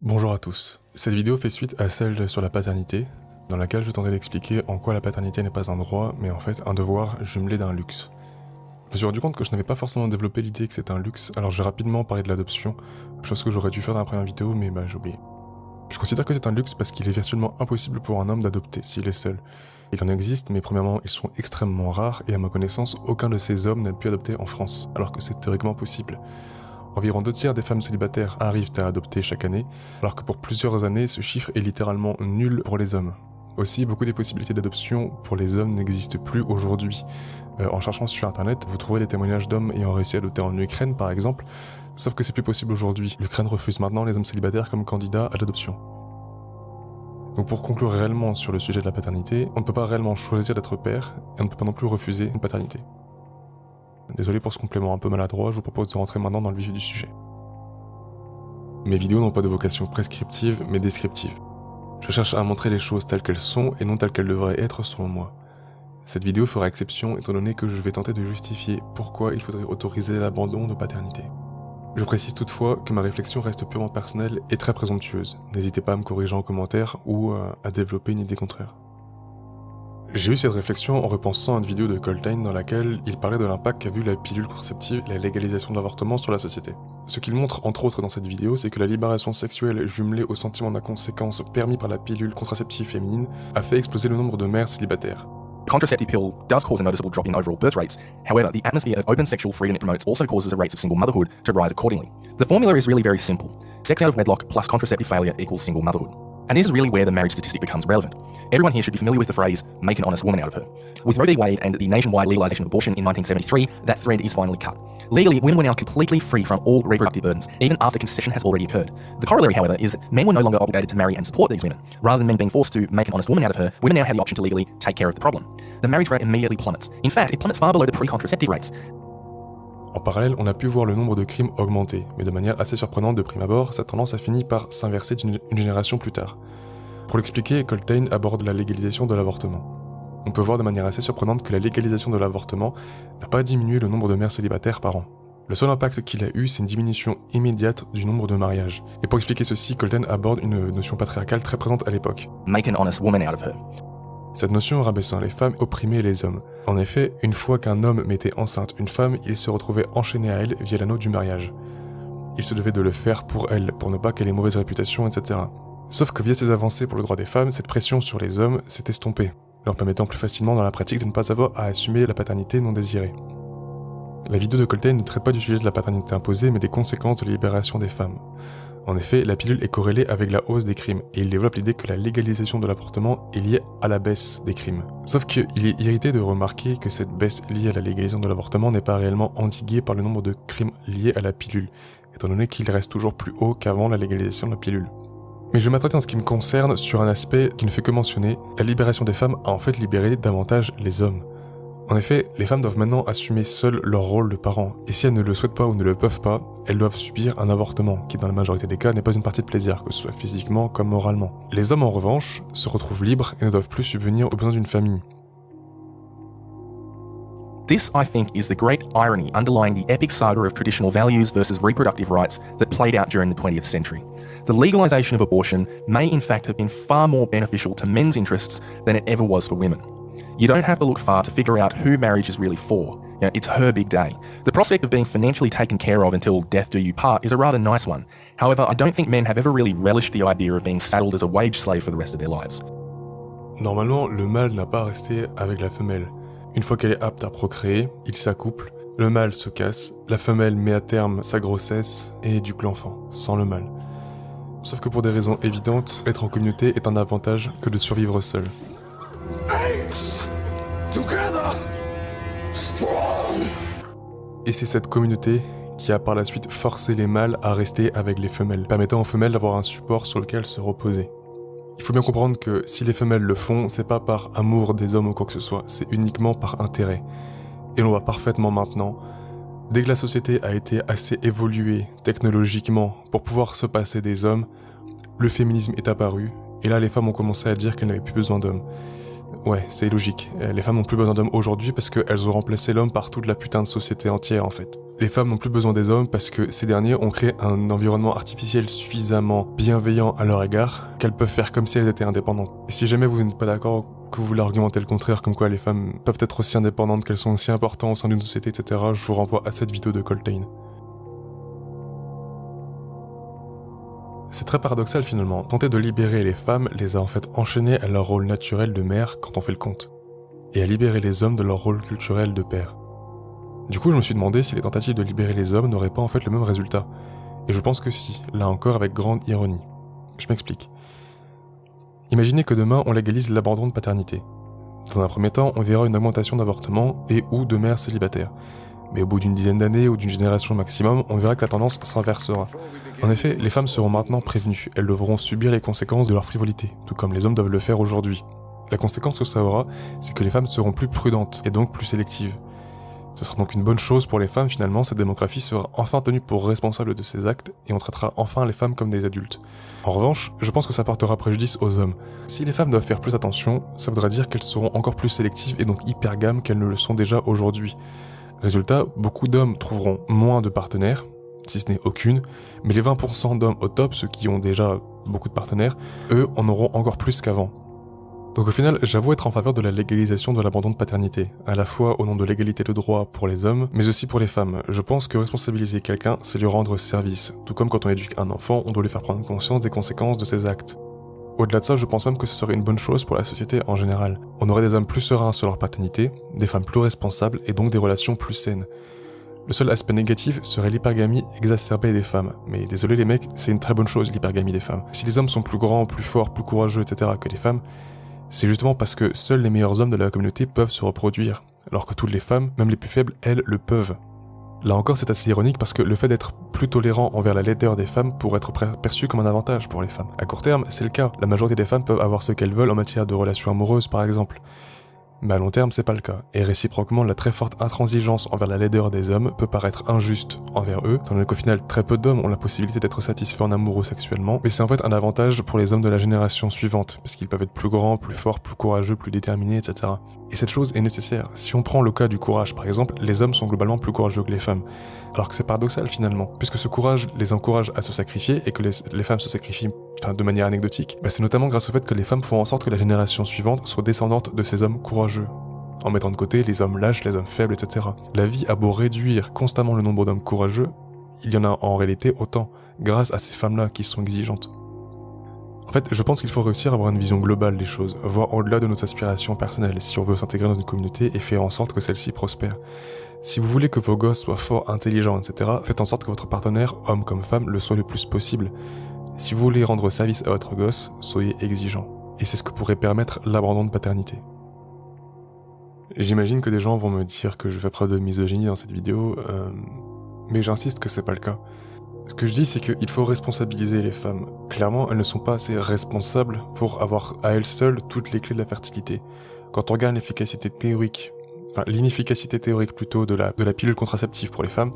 Bonjour à tous. Cette vidéo fait suite à celle sur la paternité, dans laquelle je tenterai d'expliquer en quoi la paternité n'est pas un droit, mais en fait un devoir jumelé d'un luxe. Je me suis rendu compte que je n'avais pas forcément développé l'idée que c'était un luxe, alors j'ai rapidement parlé de l'adoption, chose que j'aurais dû faire dans la première vidéo, mais j'ai oublié. Je considère que c'est un luxe parce qu'il est virtuellement impossible pour un homme d'adopter s'il est seul. Il en existe, mais premièrement, ils sont extrêmement rares, et à ma connaissance, aucun de ces hommes n'a pu adopter en France, alors que c'est théoriquement possible. Environ 2/3 des femmes célibataires arrivent à adopter chaque année, alors que pour plusieurs années, ce chiffre est littéralement nul pour les hommes. Aussi, beaucoup des possibilités d'adoption pour les hommes n'existent plus aujourd'hui. En cherchant sur internet, vous trouverez des témoignages d'hommes ayant réussi à adopter en Ukraine par exemple, sauf que c'est plus possible aujourd'hui. L'Ukraine refuse maintenant les hommes célibataires comme candidats à l'adoption. Donc pour conclure réellement sur le sujet de la paternité, on ne peut pas réellement choisir d'être père, et on ne peut pas non plus refuser une paternité. Désolé pour ce complément un peu maladroit, je vous propose de rentrer maintenant dans le vif du sujet. Mes vidéos n'ont pas de vocation prescriptive, mais descriptive. Je cherche à montrer les choses telles qu'elles sont et non telles qu'elles devraient être selon moi. Cette vidéo fera exception étant donné que je vais tenter de justifier pourquoi il faudrait autoriser l'abandon de paternité. Je précise toutefois que ma réflexion reste purement personnelle et très présomptueuse. N'hésitez pas à me corriger en commentaire ou à développer une idée contraire. J'ai eu cette réflexion en repensant à une vidéo de Coltane dans laquelle il parlait de l'impact qu'a vu la pilule contraceptive et la légalisation de l'avortement sur la société. Ce qu'il montre entre autres dans cette vidéo, c'est que la libération sexuelle jumelée au sentiment d'inconséquence permis par la pilule contraceptive féminine a fait exploser le nombre de mères célibataires. The contraceptive pill does cause a noticeable drop in overall birth rates. However, the atmosphere of open sexual freedom it promotes also causes the rates of single motherhood to rise accordingly. The formula is really very simple. Sex out of wedlock plus contraceptive failure equals single motherhood. And this is really where the marriage statistic becomes relevant. Everyone here should be familiar with the phrase, make an honest woman out of her. With Roe v. Wade and the nationwide legalization of abortion in 1973, that thread is finally cut. Legally, women were now completely free from all reproductive burdens, even after conception has already occurred. The corollary, however, is that men were no longer obligated to marry and support these women. Rather than men being forced to make an honest woman out of her, women now had the option to legally take care of the problem. The marriage rate immediately plummets. In fact, it plummets far below the pre-contraceptive rates. En parallèle, on a pu voir le nombre de crimes augmenter, mais de manière assez surprenante de prime abord, cette tendance a fini par s'inverser une génération plus tard. Pour l'expliquer, Coltane aborde la légalisation de l'avortement. On peut voir de manière assez surprenante que la légalisation de l'avortement n'a pas diminué le nombre de mères célibataires par an. Le seul impact qu'il a eu, c'est une diminution immédiate du nombre de mariages. Et pour expliquer ceci, Coltane aborde une notion patriarcale très présente à l'époque. Make an honest woman out of her. Cette notion rabaissant les femmes opprimait les hommes. En effet, une fois qu'un homme mettait enceinte une femme, il se retrouvait enchaîné à elle via l'anneau du mariage. Il se devait de le faire pour elle, pour ne pas qu'elle ait mauvaise réputation, etc. Sauf que via ces avancées pour le droit des femmes, cette pression sur les hommes s'est estompée, leur permettant plus facilement dans la pratique de ne pas avoir à assumer la paternité non désirée. La vidéo de Coltane ne traite pas du sujet de la paternité imposée, mais des conséquences de la libération des femmes. En effet, la pilule est corrélée avec la hausse des crimes, et il développe l'idée que la légalisation de l'avortement est liée à la baisse des crimes. Sauf qu'il est irrité de remarquer que cette baisse liée à la légalisation de l'avortement n'est pas réellement endiguée par le nombre de crimes liés à la pilule, étant donné qu'il reste toujours plus haut qu'avant la légalisation de la pilule. Mais je vais m'attarder en ce qui me concerne sur un aspect qui ne fait que mentionner, la libération des femmes a en fait libéré davantage les hommes. En effet, les femmes doivent maintenant assumer seules leur rôle de parents, et si elles ne le souhaitent pas ou ne le peuvent pas, elles doivent subir un avortement, qui dans la majorité des cas n'est pas une partie de plaisir, que ce soit physiquement comme moralement. Les hommes en revanche, se retrouvent libres et ne doivent plus subvenir aux besoins d'une famille. This, I think, is the great irony underlying the epic saga of traditional values versus reproductive rights that played out during the 20th century. The legalization of abortion may in fact have been far more beneficial to men's interests than it ever was for women. You don't have to look far to figure out who marriage is really for. You know, it's her big day. The prospect of being financially taken care of until death do you part is a rather nice one. However, I don't think men have ever really relished the idea of being saddled as a wage slave for the rest of their lives. Normalement, le mâle n'a pas à rester avec la femelle. Une fois qu'elle est apte à procréer, il s'accouple, le mâle se casse, la femelle met à terme sa grossesse et éduque l'enfant, sans le mâle. Sauf que pour des raisons évidentes, être en communauté est un avantage que de survivre seul. Together, strong. Et c'est cette communauté qui a par la suite forcé les mâles à rester avec les femelles, permettant aux femelles d'avoir un support sur lequel se reposer. Il faut bien comprendre que si les femelles le font, c'est pas par amour des hommes ou quoi que ce soit, c'est uniquement par intérêt. Et l'on voit parfaitement maintenant, dès que la société a été assez évoluée technologiquement pour pouvoir se passer des hommes, le féminisme est apparu, et là les femmes ont commencé à dire qu'elles n'avaient plus besoin d'hommes. Ouais, c'est logique. Les femmes n'ont plus besoin d'hommes aujourd'hui parce qu'elles ont remplacé l'homme par toute la putain de société entière en fait. Les femmes n'ont plus besoin des hommes parce que ces derniers ont créé un environnement artificiel suffisamment bienveillant à leur égard qu'elles peuvent faire comme si elles étaient indépendantes. Et si jamais vous n'êtes pas d'accord, que vous voulez argumenter le contraire, comme quoi les femmes peuvent être aussi indépendantes, qu'elles sont aussi importantes au sein d'une société, etc., je vous renvoie à cette vidéo de Coltane. C'est très paradoxal finalement. Tenter de libérer les femmes les a en fait enchaînées à leur rôle naturel de mère quand on fait le compte, et à libérer les hommes de leur rôle culturel de père. Du coup, je me suis demandé si les tentatives de libérer les hommes n'auraient pas en fait le même résultat. Et je pense que si, là encore avec grande ironie. Je m'explique. Imaginez que demain on légalise l'abandon de paternité. Dans un premier temps, on verra une augmentation d'avortements et ou de mères célibataires. Mais au bout d'une dizaine d'années ou d'une génération maximum, on verra que la tendance s'inversera. En effet, les femmes seront maintenant prévenues, elles devront subir les conséquences de leur frivolité, tout comme les hommes doivent le faire aujourd'hui. La conséquence que ça aura, c'est que les femmes seront plus prudentes et donc plus sélectives. Ce sera donc une bonne chose pour les femmes finalement, cette démographie sera enfin tenue pour responsable de ses actes et on traitera enfin les femmes comme des adultes. En revanche, je pense que ça portera préjudice aux hommes. Si les femmes doivent faire plus attention, ça voudra dire qu'elles seront encore plus sélectives et donc hypergames qu'elles ne le sont déjà aujourd'hui. Résultat, beaucoup d'hommes trouveront moins de partenaires, si ce n'est aucune, mais les 20% d'hommes au top, ceux qui ont déjà beaucoup de partenaires, eux en auront encore plus qu'avant. Donc au final, j'avoue être en faveur de la légalisation de l'abandon de paternité, à la fois au nom de l'égalité de droit pour les hommes, mais aussi pour les femmes. Je pense que responsabiliser quelqu'un, c'est lui rendre service, tout comme quand on éduque un enfant, on doit lui faire prendre conscience des conséquences de ses actes. Au-delà de ça, je pense même que ce serait une bonne chose pour la société en général. On aurait des hommes plus sereins sur leur paternité, des femmes plus responsables et donc des relations plus saines. Le seul aspect négatif serait l'hypergamie exacerbée des femmes. Mais désolé les mecs, c'est une très bonne chose l'hypergamie des femmes. Si les hommes sont plus grands, plus forts, plus courageux, etc. que les femmes, c'est justement parce que seuls les meilleurs hommes de la communauté peuvent se reproduire, alors que toutes les femmes, même les plus faibles, elles, le peuvent. Là encore, c'est assez ironique parce que le fait d'être plus tolérant envers la laideur des femmes pourrait être perçu comme un avantage pour les femmes. À court terme, c'est le cas. La majorité des femmes peuvent avoir ce qu'elles veulent en matière de relations amoureuses, par exemple. Mais à long terme, c'est pas le cas. Et réciproquement, la très forte intransigeance envers la laideur des hommes peut paraître injuste envers eux, étant donné qu'au final, très peu d'hommes ont la possibilité d'être satisfaits en amour ou sexuellement, mais c'est en fait un avantage pour les hommes de la génération suivante, parce qu'ils peuvent être plus grands, plus forts, plus courageux, plus déterminés, etc. Et cette chose est nécessaire. Si on prend le cas du courage, par exemple, les hommes sont globalement plus courageux que les femmes. Alors que c'est paradoxal finalement, puisque ce courage les encourage à se sacrifier et que les femmes se sacrifient de manière anecdotique, c'est notamment grâce au fait que les femmes font en sorte que la génération suivante soit descendante de ces hommes courageux, en mettant de côté les hommes lâches, les hommes faibles, etc. La vie a beau réduire constamment le nombre d'hommes courageux, il y en a en réalité autant, grâce à ces femmes-là qui sont exigeantes. En fait, je pense qu'il faut réussir à avoir une vision globale des choses, voir au-delà de nos aspirations personnelles, si on veut s'intégrer dans une communauté et faire en sorte que celle-ci prospère. Si vous voulez que vos gosses soient forts, intelligents, etc., faites en sorte que votre partenaire, homme comme femme, le soit le plus possible. Si vous voulez rendre service à votre gosse, soyez exigeant. Et c'est ce que pourrait permettre l'abandon de paternité. J'imagine que des gens vont me dire que je fais preuve de misogynie dans cette vidéo, mais j'insiste que c'est pas le cas. Ce que je dis, c'est qu'il faut responsabiliser les femmes. Clairement, elles ne sont pas assez responsables pour avoir à elles seules toutes les clés de la fertilité. Quand on regarde l'efficacité théorique, l'inefficacité théorique plutôt de la pilule contraceptive pour les femmes,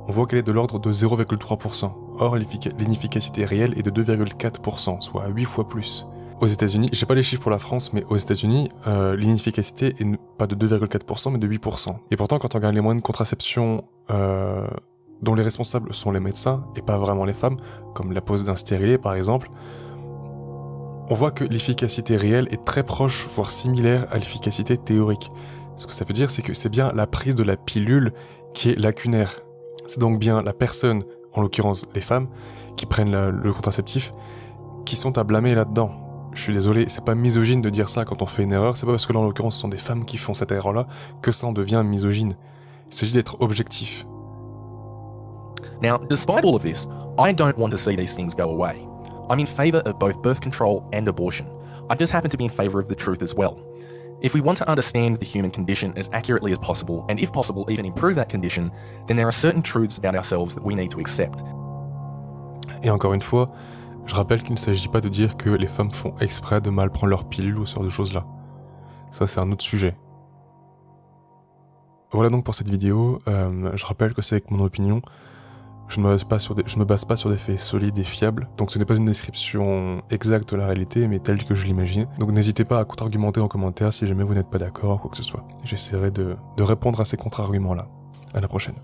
on voit qu'elle est de l'ordre de 0,3%. Or, l'inefficacité réelle est de 2,4%, soit 8 fois plus. Aux États-Unis, j'ai pas les chiffres pour la France, mais aux États-Unis, l'inefficacité est pas de 2,4%, mais de 8%. Et pourtant, quand on regarde les moyens de contraception dont les responsables sont les médecins, et pas vraiment les femmes, comme la pose d'un stérilet par exemple, on voit que l'efficacité réelle est très proche, voire similaire à l'efficacité théorique. Ce que ça veut dire, c'est que c'est bien la prise de la pilule qui est lacunaire. C'est donc bien la personne, en l'occurrence les femmes, qui prennent le contraceptif, qui sont à blâmer là-dedans. Je suis désolé, c'est pas misogyne de dire ça quand on fait une erreur, c'est pas parce que là en l'occurrence ce sont des femmes qui font cette erreur-là que ça en devient misogyne. Il s'agit d'être objectif. Now, despite all of this, I don't want to see these things go away. I'm in favour of both birth control and abortion. I just happen to be in favour of the truth as well. If we want to understand the human condition as accurately as possible, and if possible even improve that condition, then there are certain truths about ourselves that we need to accept. Et encore une fois, je rappelle qu'il ne s'agit pas de dire que les femmes font exprès de mal prendre leur pilule ou ce genre de choses-là. Ça, c'est un autre sujet. Voilà donc pour cette vidéo. Je rappelle que c'est avec mon opinion. Je ne me base pas sur des faits solides et fiables, donc ce n'est pas une description exacte de la réalité, mais telle que je l'imagine. Donc n'hésitez pas à contre-argumenter en commentaire si jamais vous n'êtes pas d'accord ou quoi que ce soit. J'essaierai de répondre à ces contre-arguments-là. À la prochaine.